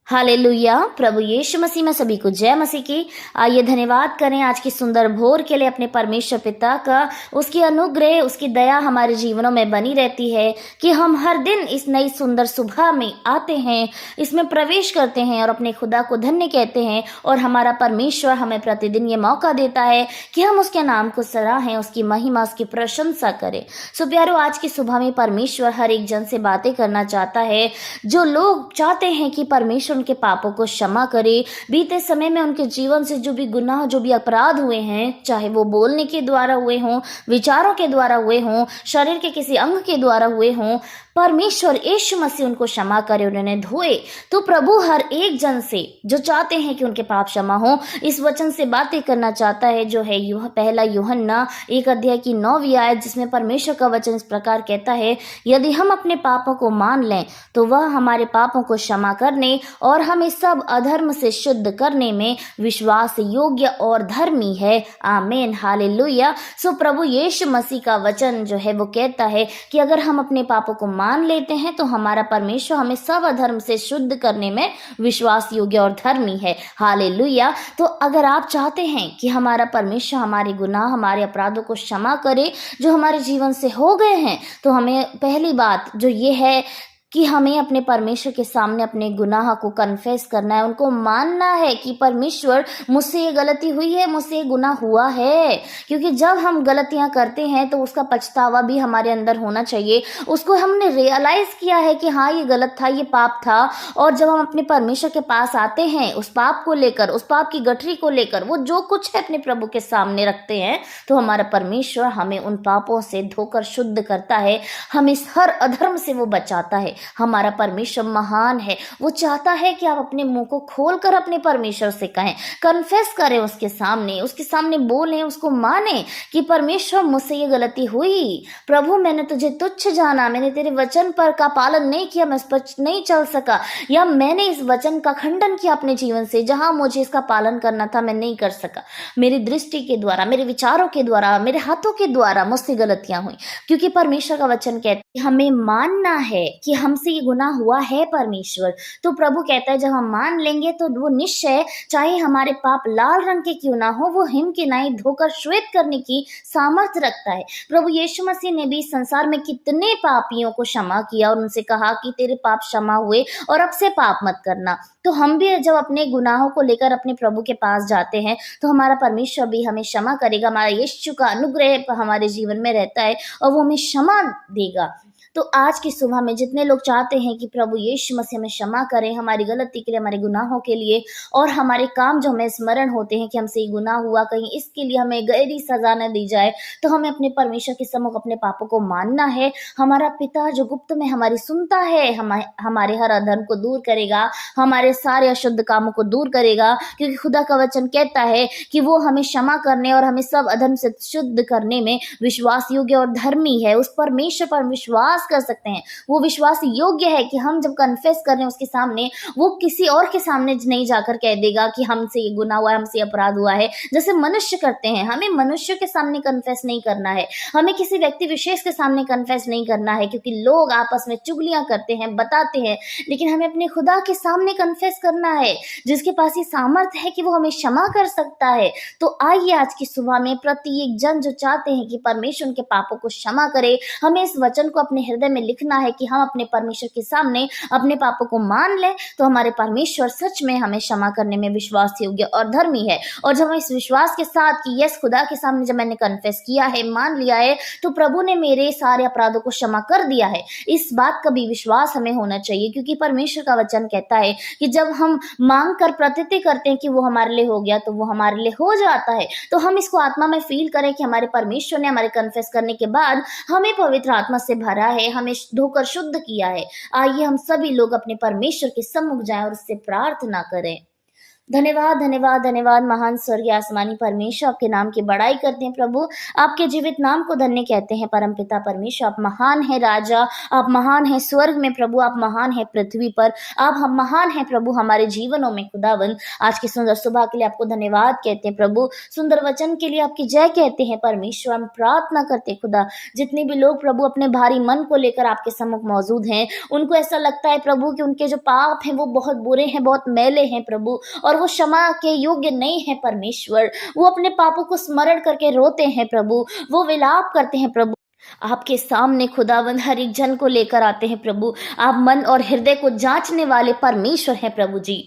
Hallelujah. प्रभु यीशु मसीह में सभी को जय मसीह की। आइए धन्यवाद करें आज की सुंदर भोर के लिए अपने परमेश्वर पिता का। उसकी अनुग्रह, उसकी दया हमारे जीवनों में बनी रहती है कि हम हर दिन इस नई सुंदर सुबह में आते हैं, इसमें प्रवेश करते हैं और अपने खुदा को धन्य कहते हैं। और हमारा परमेश्वर हमें प्रतिदिन ये मौका देता है कि हम उसके नाम को सराहें, उसकी महिमा, उसकी प्रशंसा करें। सो प्यारो, आज की सुबह में परमेश्वर हर एक जन से बातें करना चाहता है। जो लोग चाहते हैं कि परमेश्वर उनके पापों को क्षमा करे, बीते समय में उनके जीवन से जो भी गुनाह, जो भी अपराध हुए हैं, चाहे वो बोलने के द्वारा हुए हों, विचारों के द्वारा हुए हों, शरीर के किसी अंग के द्वारा हुए हों, परमेश्वर यीशु मसीह उनको क्षमा करे, उन्हें धोए। तो प्रभु हर एक जन से जो चाहते हैं कि उनके पाप क्षमा हो, इस वचन से बातें करना चाहता है, जो है पहला यूहन्ना 1 की 9वीं आयत, जिसमें परमेश्वर का वचन इस प्रकार कहता है, यदि हम अपने पापों को मान लें तो वह हमारे पापों को क्षमा करने और हमें सब अधर्म से शुद्ध करने में विश्वास योग्य और धर्मी है। आमीन, हालेलुया। सो प्रभु यीशु मसीह का वचन जो है वो कहता है कि अगर हम अपने पापों को मान लेते हैं तो हमारा परमेश्वर हमें सब अधर्म से शुद्ध करने में विश्वास योग्य और धर्मी है। हालेलुया। तो अगर आप चाहते हैं कि हमारा परमेश्वर हमारे गुनाह, हमारे अपराधों को क्षमा करे जो हमारे जीवन से हो गए हैं, तो हमें पहली बात जो ये है कि हमें अपने परमेश्वर के सामने अपने गुनाह को कन्फेस करना है, उनको मानना है कि परमेश्वर, मुझसे ये गलती हुई है, मुझसे ये गुनाह हुआ है। क्योंकि जब हम गलतियां करते हैं तो उसका पछतावा भी हमारे अंदर होना चाहिए। उसको हमने रियलाइज किया है कि हाँ, ये गलत था, ये पाप था। और जब हम अपने परमेश्वर के पास आते हैं उस पाप को लेकर, उस पाप की गठरी को लेकर, वो जो कुछ है अपने प्रभु के सामने रखते हैं, तो हमारा परमेश्वर हमें उन पापों से धोकर शुद्ध करता है, हमें हर अधर्म से वो बचाता है। हमारा परमेश्वर महान है। वो चाहता है कि आप अपने मुंह को खोलकर अपने परमेश्वर से कहें, कन्फेस करें उसके सामने बोलें, उसको माने कि परमेश्वर, मुझसे ये गलती हुई, प्रभु मैंने तुझे तुच्छ जाना, मैंने तेरे वचन पर का पालन नहीं किया, मैं इस पर नहीं चल सका, या मैंने इस वचन का खंडन किया अपने जीवन से, जहां मुझे इसका पालन करना था मैं नहीं कर सका, मेरी दृष्टि के द्वारा, मेरे विचारों के द्वारा, मेरे हाथों के द्वारा मुझसे गलतियां हुई। क्योंकि परमेश्वर का वचन कहता है हमें मानना है कि हमसे ये गुनाह हुआ है परमेश्वर। तो प्रभु कहता है जब हम मान लेंगे तो वो निश्चय, चाहे हमारे पाप लाल रंग के क्यों ना हो, वो हिम के नाई धोकर श्वेत करने की सामर्थ्य रखता है। प्रभु यीशु मसीह ने भी संसार में कितने पापियों को क्षमा किया और उनसे कहा कि तेरे पाप क्षमा हुए और अब से पाप मत करना। तो हम भी जब अपने गुनाहों को लेकर अपने प्रभु के पास जाते हैं तो हमारा परमेश्वर भी हमें क्षमा करेगा। हमारा यीशु का अनुग्रह हमारे जीवन में रहता है और वो हमें क्षमा देगा। तो आज की सुबह में जितने लोग चाहते हैं कि प्रभु यीशु मसीह हमें क्षमा करें, हमारी गलती के लिए, हमारे गुनाहों के लिए, और हमारे काम जो हमें स्मरण होते हैं कि हमसे ये गुनाह हुआ, कहीं इसके लिए हमें गहरी सजा न दी जाए, तो हमें अपने परमेश्वर के सम्मुख अपने पापों को मानना है। हमारा पिता जो गुप्त में हमारी सुनता है, हमारे हर अधर्म को दूर करेगा, हमारे सारे अशुद्ध कामों को दूर करेगा। क्योंकि खुदा का वचन कहता है कि वो हमें क्षमा करने और हमें सब अधर्म से शुद्ध करने में विश्वास योग्य और धर्मी है। उस परमेश्वर पर विश्वास कर सकते हैं, वो विश्वास योग्य है कि हम जब कन्फेस कर रहे हैं उसके सामने, वो किसी और के सामने नहीं जाकर कह देगा कि हमसे ये गुनाह हुआ है, हमसे अपराध हुआ है, जैसे मनुष्य करते हैं। हमें मनुष्य के सामने कन्फेस नहीं करना है, हमें किसी व्यक्ति विशेष के सामने कन्फेस नहीं करना है, क्योंकि लोग आपस में चुगलियां करते हैं, बताते हैं। लेकिन हमें अपने खुदा के सामने कन्फेस करना है, जिसके पास ये सामर्थ्य है कि वो हमें क्षमा कर सकता है। तो आइए आज की सुबह में प्रत्येक जन जो चाहते हैं कि परमेश्वर उनके पापों को क्षमा करे, हमें इस वचन को अपने हृदय में लिखना है कि हम अपने परमेश्वर के सामने अपने पापों को मान लें, तो हमारे परमेश्वर सच में हमें क्षमा करने में विश्वास योग्य और धर्मी है। और जब हम इस विश्वास के साथ कि यस, खुदा के सामने जब मैंने कन्फेस किया है, मान लिया है, तो प्रभु ने मेरे सारे अपराधों को क्षमा कर दिया है, इस बात का भी विश्वास हमें होना चाहिए। क्योंकि परमेश्वर का वचन कहता है कि जब हम मांग कर प्रतीति करते हैं कि वो हमारे लिए हो गया, तो वो हमारे लिए हो जाता है। तो हम इसको आत्मा में फील करें कि हमारे परमेश्वर ने हमारे कन्फेस करने के बाद हमें पवित्र आत्मा से भरा है, हमें धोकर शुद्ध किया है। आइए हम सभी लोग अपने परमेश्वर के सम्मुख जाएं और उससे प्रार्थना करें। धन्यवाद धन्यवाद धन्यवाद महान स्वर्गीय आसमानी परमेश्वर, आपके नाम की बड़ाई करते हैं प्रभु। आपके जीवित नाम को धन्य कहते हैं परमपिता परमेश्वर। आप महान है राजा, आप महान है स्वर्ग में प्रभु, आप महान है पृथ्वी पर, आप हम महान है प्रभु हमारे जीवनों में खुदावंद। आज की सुंदर सुबह के लिए आपको धन्यवाद कहते हैं प्रभु, सुंदर वचन के लिए आपकी जय कहते हैं परमेश्वर। हम प्रार्थना करते हैं खुदा, जितने भी लोग प्रभु अपने भारी मन को लेकर आपके सम्मुख मौजूद हैं, उनको ऐसा लगता है प्रभु कि उनके जो पाप हैं वो बहुत बुरे हैं, बहुत मैले हैं प्रभु, और वो क्षमा के योग्य नहीं है परमेश्वर। वो अपने पापों को स्मरण करके रोते हैं प्रभु, वो विलाप करते हैं प्रभु। आपके सामने खुदावंद हर एक जन को लेकर आते हैं प्रभु। आप मन और हृदय को जांचने वाले परमेश्वर हैं प्रभु जी।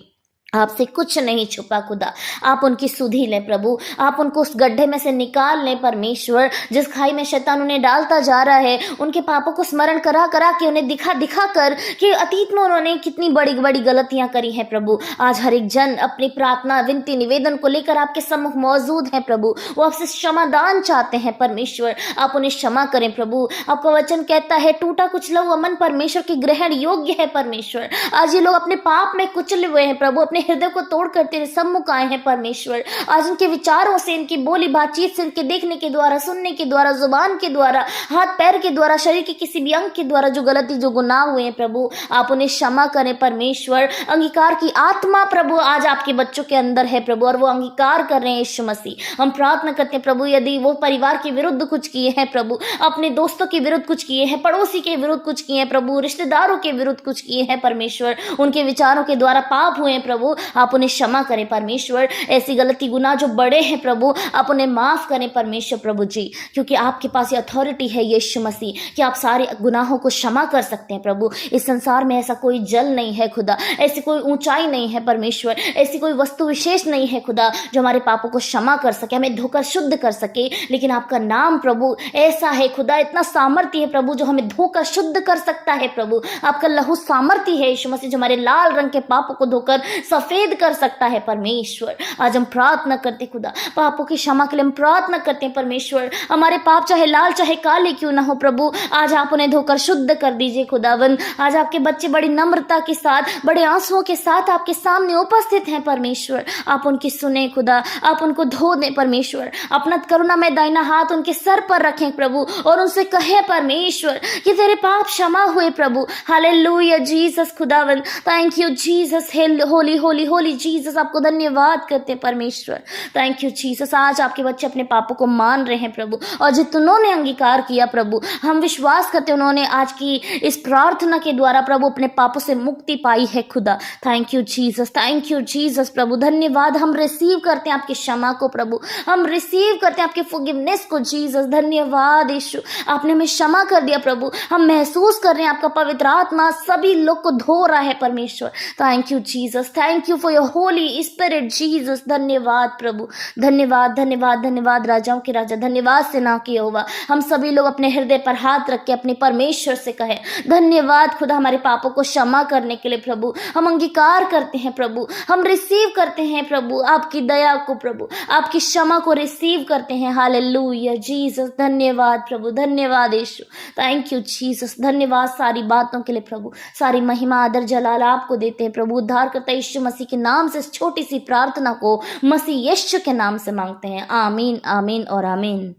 आपसे कुछ नहीं छुपा खुदा, आप उनकी सुधि लें प्रभु, आप उनको उस गड्ढे में से निकाल लें परमेश्वर, जिस खाई में शैतान उन्हें डालता जा रहा है। उनके पापों को स्मरण करा करा के उन्हें दिखा दिखा कर कि अतीत में उन्होंने कितनी बड़ी बड़ी गलतियां करी हैं प्रभु। आज हर एक जन अपनी प्रार्थना विनती निवेदन को लेकर आपके सम्मुख मौजूद है प्रभु। वो आपसे क्षमादान चाहते हैं परमेश्वर, आप उन्हें क्षमा करें प्रभु। आपका वचन कहता है टूटा कुचला हुआ मन परमेश्वर के ग्रहण योग्य है परमेश्वर। आज ये लोग अपने पाप में कुचले हुए हैं प्रभु, अपने हृदय को तोड़ कर तेरे सम्मुख आए हैं परमेश्वर। आज इनके विचारों से, इनकी बोली बातचीत से, इनके देखने के द्वारा, सुनने के द्वारा, जुबान के द्वारा, हाथ पैर के द्वारा, शरीर के किसी भी अंग के द्वारा जो गलती जो गुनाह हुए हैं प्रभु, आप उन्हें क्षमा करें परमेश्वर। अंगीकार की आत्मा प्रभु आज आपके बच्चों के अंदर है प्रभु, और वो अंगीकार कर रहे हैं यीशु मसीह। हम प्रार्थना करते हैं प्रभु, यदि वो परिवार के विरुद्ध कुछ किए हैं प्रभु, अपने दोस्तों के विरुद्ध कुछ किए हैं, पड़ोसी के विरुद्ध कुछ किए हैं प्रभु, रिश्तेदारों के विरुद्ध कुछ किए हैं परमेश्वर, उनके विचारों के द्वारा पाप हुए हैं प्रभु, आप उन्हें क्षमा करें परमेश्वर। ऐसी गलती गुनाह जो बड़े हैं प्रभु, आप उन्हें माफ करें परमेश्वर प्रभु जी, क्योंकि आपके पास ये अथॉरिटी है यीशु मसीह कि आप सारे गुनाहों को क्षमा कर सकते हैं प्रभु। इस संसार में ऐसा कोई जल नहीं है खुदा, ऐसी कोई ऊंचाई नहीं है परमेश्वर, ऐसी कोई वस्तु विशेष नहीं है खुदा जो हमारे पापों को क्षमा कर सके, हमें धोकर शुद्ध कर सके। लेकिन आपका नाम प्रभु ऐसा है खुदा, इतना सामर्थ्य है प्रभु जो हमें धोकर शुद्ध कर सकता है प्रभु। आपका लहू सामर्थ्य है यीशु मसीह जो हमारे लाल रंग के पापों को धोकर सफेद कर सकता है परमेश्वर। आज हम प्रार्थना करते खुदा, पापों की क्षमा के लिए हम प्रार्थना करते हैं परमेश्वर। हमारे पाप चाहे लाल चाहे काले क्यों ना हो प्रभु, आज आप उन्हें धोकर शुद्ध कर दीजिए खुदावन। आज आपके बच्चे बड़ी नम्रता के साथ, बड़े आंसुओं के साथ आपके सामने उपस्थित हैं परमेश्वर। आप उनकी सुने खुदा, आप उनको धो दें परमेश्वर। अपना करुणामय दाहिना हाथ उनके सर पर रखें प्रभु, और उनसे कहें परमेश्वर कि तेरे पाप क्षमा हुए प्रभु। हालेलुया जीसस खुदावन, thank you Jesus, Holi Holi Holi Jesus, आपको धन्यवाद करते हैं परमेश्वर। Thank you Jesus. आज आपके बच्चे अपने पापों को मान रहे हैं प्रभु, और जितनों अंगीकार किया प्रभु, हम विश्वास करते हैं उन्होंने आज की इस प्रार्थना के द्वारा प्रभु अपने पापों से मुक्ति पाई है खुदा। Thank you Jesus, thank you Jesus प्रभु, धन्यवाद। हम रिसीव करते हैं आपकी क्षमा को प्रभु, हम रिसीव करते हैं आपके फॉरगिवनेस को जीसस। धन्यवाद यीशु, आपने हमें क्षमा कर दिया प्रभु। हम महसूस कर रहे हैं आपका पवित्र आत्मा सभी लोग को धो रहा है परमेश्वर। Thank you Jesus, thank you for your Holi spirit Jesus. धन्यवाद प्रभु, धन्यवाद धन्यवाद धन्यवाद राजाओं के राजा, धन्यवाद सेना की यहोवा। हम सभी लोग अपने हृदय पर हाथ रख के अपने परमेश्वर से कहें धन्यवाद खुदा हमारे पापों को क्षमा करने के लिए प्रभु। हम अंगीकार करते हैं प्रभु, हम रिसीव करते हैं प्रभु आपकी दया को प्रभु, आपकी क्षमा को रिसीव करते हैं। हालेलुया जीसस, धन्यवाद प्रभु, धन्यवाद यीशु, थैंक यू जीसस। धन्यवाद सारी बातों के लिए प्रभु, सारी महिमा आदर जलाल आपको देते हैं प्रभु। उद्धारकर्ता यीशु मसीह के नाम से इस छोटी सी प्रार्थना को मसीह यीशु के नाम से मांगते हैं। आमीन आमीन और आमीन।